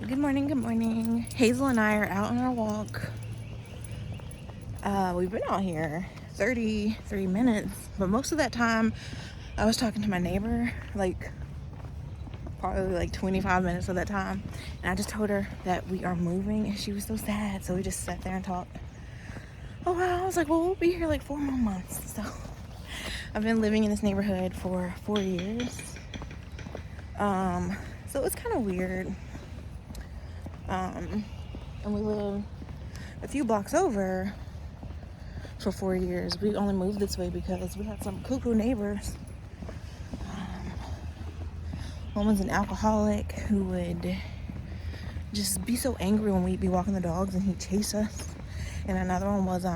Good morning, good morning. Hazel and I are out on our walk. We've been out here 33 minutes, but most of that time I was talking to my neighbor, probably 25 minutes of that time. And I just told her that we are moving and she was so sad. So we just sat there and talked. Oh wow, I was like, well, we'll be here like 4 more months. So I've been living in this neighborhood for 4 years. So it's kind of weird. And we live a few blocks over for 4 years. We only moved this way because we had some cuckoo neighbors. One was an alcoholic who would just be so angry when we'd be walking the dogs and he'd chase us. And another one was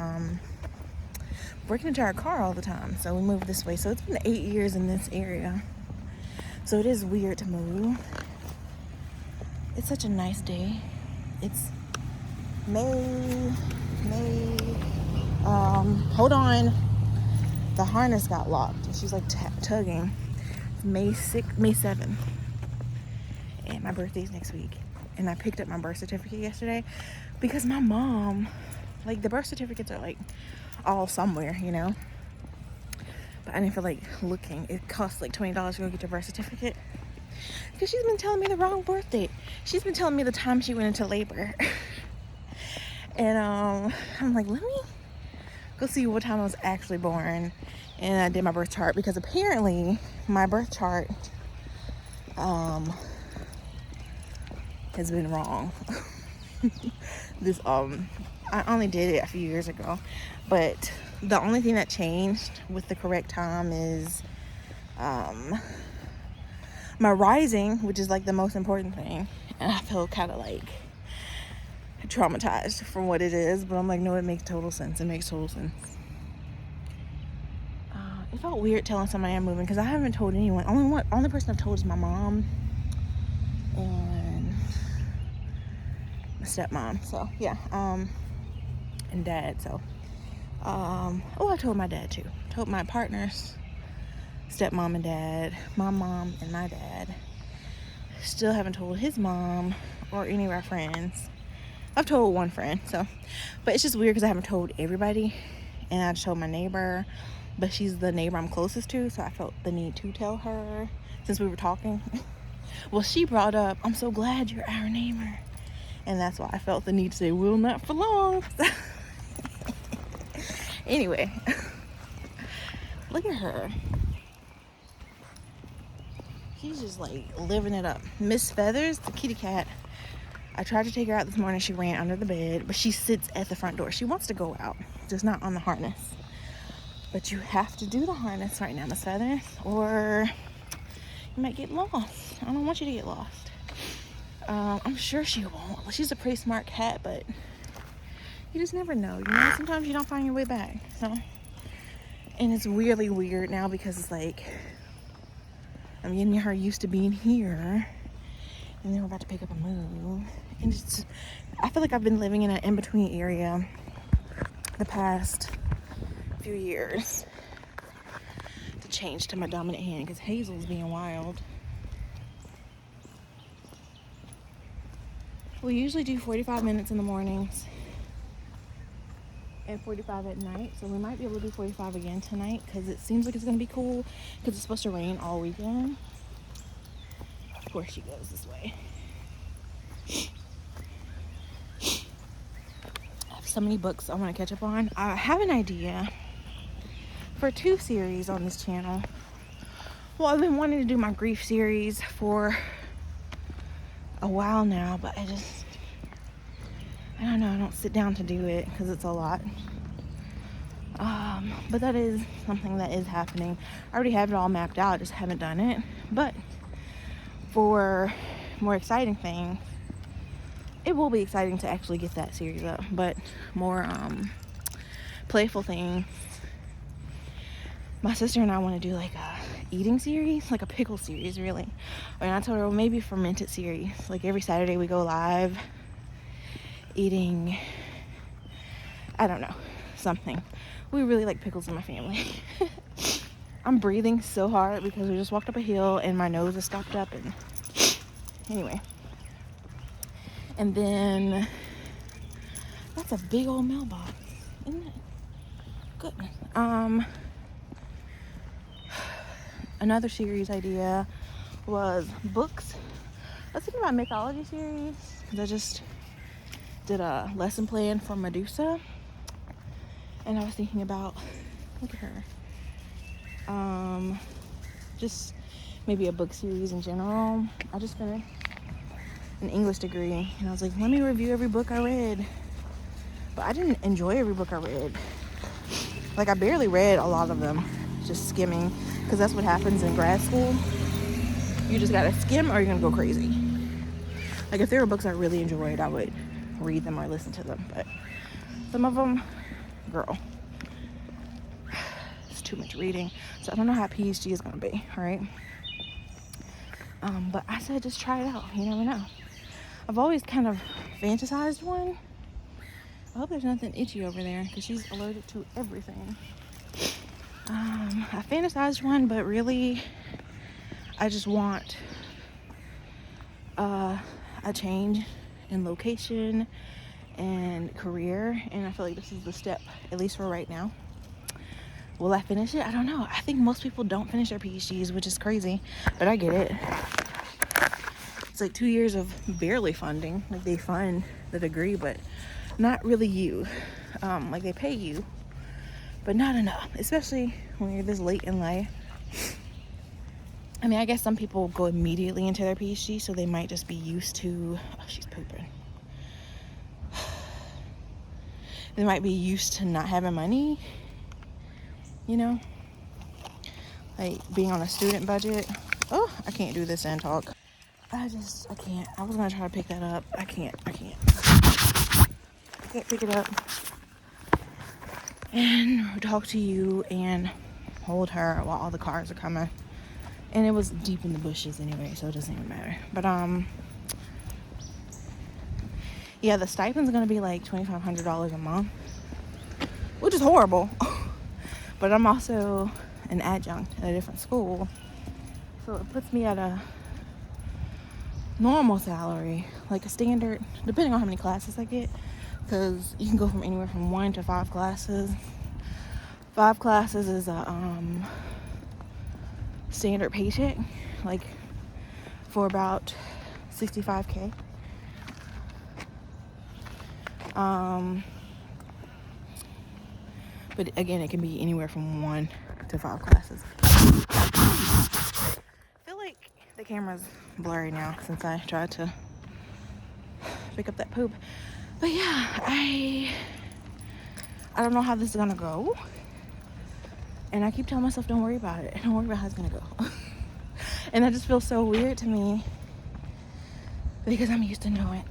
breaking into our car all the time. So we moved this way. So it's been 8 years in this area. So it is weird to move. It's such a nice day. It's May. Hold on. The harness got locked and she's like tugging. It's May 7th. And my birthday's next week. And I picked up my birth certificate yesterday because my mom, the birth certificates are all somewhere, But I didn't feel like looking. It costs $20 to go get your birth certificate. Because she's been telling me the wrong birth date. She's been telling me the time she went into labor. And I'm like, let me go see what time I was actually born. And I did my birth chart because apparently my birth chart has been wrong. I only did it a few years ago, but the only thing that changed with the correct time is my rising, which is the most important thing. And I feel kind of traumatized from what it is, but I'm like, no, it makes total sense. It makes total sense. It felt weird telling somebody I'm moving because I haven't told anyone. Only person I've told is my mom and my stepmom. So yeah, and dad. So I told my dad too. Told my partners, stepmom and dad, my mom and my dad. Still haven't told his mom or any of our friends. I've told one friend, but it's just weird because I haven't told everybody, and I just told my neighbor, but she's the neighbor I'm closest to, so I felt the need to tell her since we were talking. Well, she brought up, I'm so glad you're our neighbor, and that's why I felt the need to say, well, not for long. Anyway, look at her. She's just living it up. Miss Feathers, the kitty cat, I tried to take her out this morning. She ran under the bed, but she sits at the front door. She wants to go out, just not on the harness. But you have to do the harness right now, Miss Feathers, or you might get lost. I don't want you to get lost. I'm sure she won't. Well, she's a pretty smart cat, but you just never know. Sometimes you don't find your way back. So, and it's weirdly weird now because it's I'm getting her used to being here, and then we're about to pick up a move. And I feel like I've been living in an in-between area the past few years to change to my dominant hand because Hazel's being wild. We usually do 45 minutes in the mornings and 45 at night, so we might be able to do 45 again tonight because it seems like it's going to be cool because it's supposed to rain all weekend. Of course she goes this way. I have so many books I want to catch up on. I have an idea for 2 series on this channel. Well, I've been wanting to do my grief series for a while now, but I don't know, I don't sit down to do it because it's a lot. But that is something that is happening. I already have it all mapped out, just haven't done it. But for more exciting things, it will be exciting to actually get that series up. But more playful things, my sister and I want to do a eating series, a pickle series, really. And I told her, well, maybe fermented series. Every Saturday we go live eating, I don't know, something. We really like pickles in my family. I'm breathing so hard because we just walked up a hill and my nose is stopped up. And anyway, And then that's a big old mailbox, isn't it? Goodness. Another series idea was books. I was thinking about mythology series because I just did a lesson plan for Medusa, and I was thinking about, look at her, just maybe a book series in general. I just finished an English degree, and I was like, let me review every book I read. But I didn't enjoy every book I read. Like, I barely read a lot of them, just skimming, because that's what happens in grad school. You just gotta skim or you're gonna go crazy. Like, if there were books I really enjoyed, I would read them or listen to them, but some of them, girl, it's too much reading. So I don't know how PhD is gonna be, right? But I said just try it out, you never know. I've always kind of fantasized one. I hope there's nothing itchy over there because she's allergic to everything. I fantasized one, but really I just want a change in location and career, and I feel like this is the step, at least for right now. Will I finish it? I don't know. I think most people don't finish their PhDs, which is crazy, but I get it. It's like 2 years of barely funding. Like, they fund the degree, but not really you. Like, they pay you, but not enough, especially when you're this late in life. I mean, I guess some people go immediately into their PhD, so they might just be used to, oh, she's pooping. They might be used to not having money, you know, like being on a student budget. Oh, I can't do this and talk. I can't. I was gonna try to pick that up. I can't pick it up and talk to you and hold her while all the cars are coming. And it was deep in the bushes anyway, so it doesn't even matter. But yeah, the stipend's gonna be like $2,500 a month, which is horrible. But I'm also an adjunct at a different school, so it puts me at a normal salary, like a standard, depending on how many classes I get, because you can go from anywhere from 1 to 5 classes. 5 classes is a standard paycheck, like for about $65K. But again, it can be anywhere from 1 to 5 classes. I feel like the camera's blurry now since I tried to pick up that poop. But yeah, I don't know how this is gonna go. And I keep telling myself, don't worry about it. Don't worry about how it's gonna go. And that just feels so weird to me because I'm used to knowing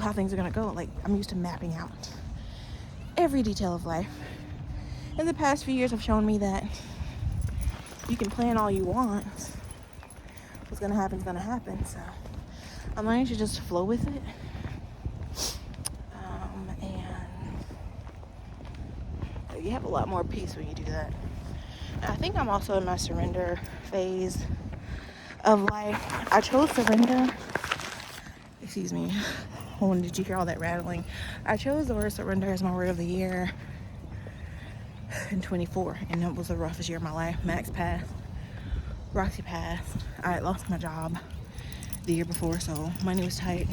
how things are gonna go. Like, I'm used to mapping out every detail of life. And the past few years have shown me that you can plan all you want. What's gonna happen is gonna happen. So I'm learning to just flow with it. And you have a lot more peace when you do that. And I think I'm also in my surrender phase of life. I chose surrender. Excuse me. Oh, did you hear all that rattling? I chose the word surrender as my word of the year in 24, and it was the roughest year of my life. Max passed, Roxy passed, I lost my job the year before, so money was tight.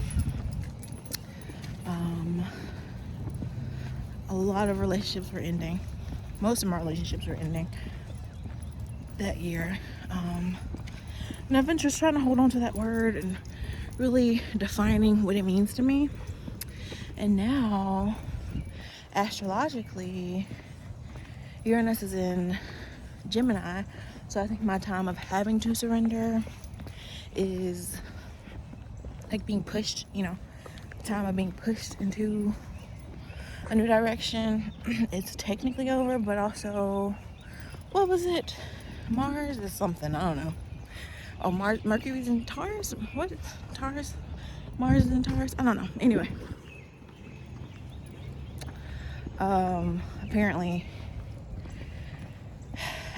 A lot of relationships were ending. Most of my relationships were ending that year, and I've been just trying to hold on to that word and really defining what it means to me. And now, astrologically, Uranus is in Gemini, so I think my time of having to surrender is like being pushed, time of being pushed into a new direction. It's technically over, but also, what was it? Mars is something, I don't know. Oh, Mercury's in Taurus? What is Taurus? Mars is in Taurus? I don't know. Anyway. Apparently,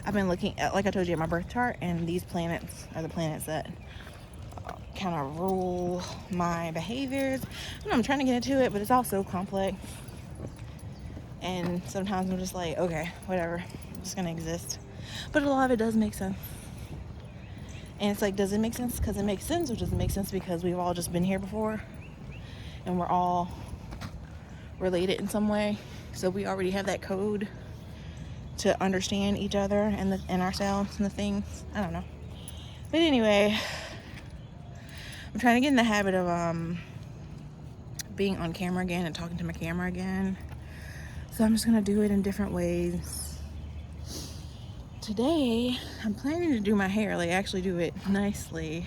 I've been looking at, like I told you, at my birth chart, and these planets are the planets that kind of rule my behaviors. I'm trying to get into it, but it's all so complex. And sometimes I'm just like, okay, whatever, I'm just gonna exist. But a lot of it does make sense. And it's like, does it make sense because it makes sense, or does it make sense because we've all just been here before and we're all related in some way? So we already have that code to understand each other and ourselves and the things. I don't know. But anyway, I'm trying to get in the habit of being on camera again and talking to my camera again. So I'm just gonna do it in different ways. Today, I'm planning to do my hair, like actually do it nicely,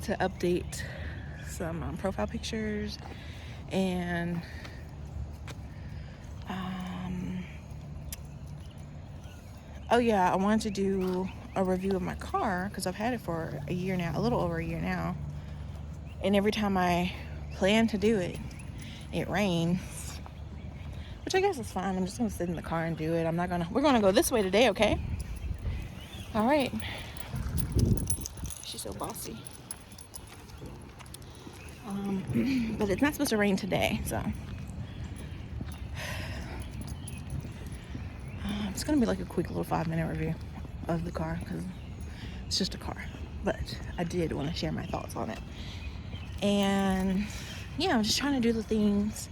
to update some profile pictures and oh yeah, I wanted to do a review of my car because I've had it for a year now, a little over a year now. And every time I plan to do it, it rains. Which I guess is fine. I'm just gonna sit in the car and do it. We're gonna go this way today, okay? All right. She's so bossy. But it's not supposed to rain today, so. It's gonna be like a quick little 5-minute review of the car because it's just a car. But I did want to share my thoughts on it. And yeah, I'm just trying to do the things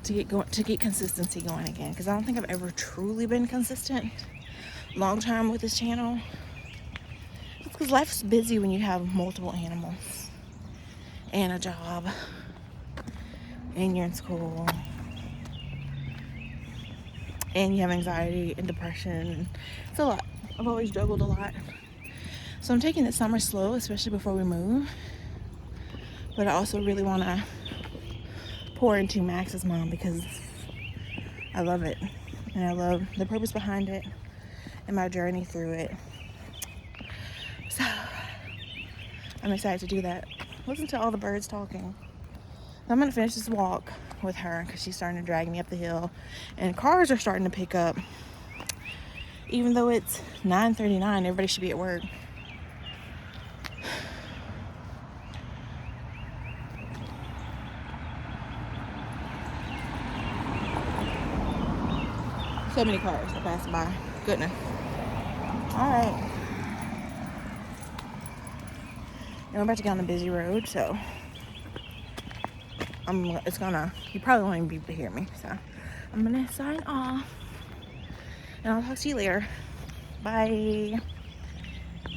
to get consistency going again, because I don't think I've ever truly been consistent long term with this channel. It's because life's busy when you have multiple animals and a job and you're in school and you have anxiety and depression. It's a lot. I've always juggled a lot. So I'm taking the summer slow, especially before we move. But I also really want to pour into Max's mom because I love it. And I love the purpose behind it and my journey through it. So I'm excited to do that. Listen to all the birds talking. I'm going to finish this walk with her because she's starting to drag me up the hill. And cars are starting to pick up. Even though it's 9:39, everybody should be at work. So many cars are passing by. Goodness. All right. And we're about to get on a busy road, so you probably won't even be able to hear me. So I'm gonna sign off, and I'll talk to you later. Bye.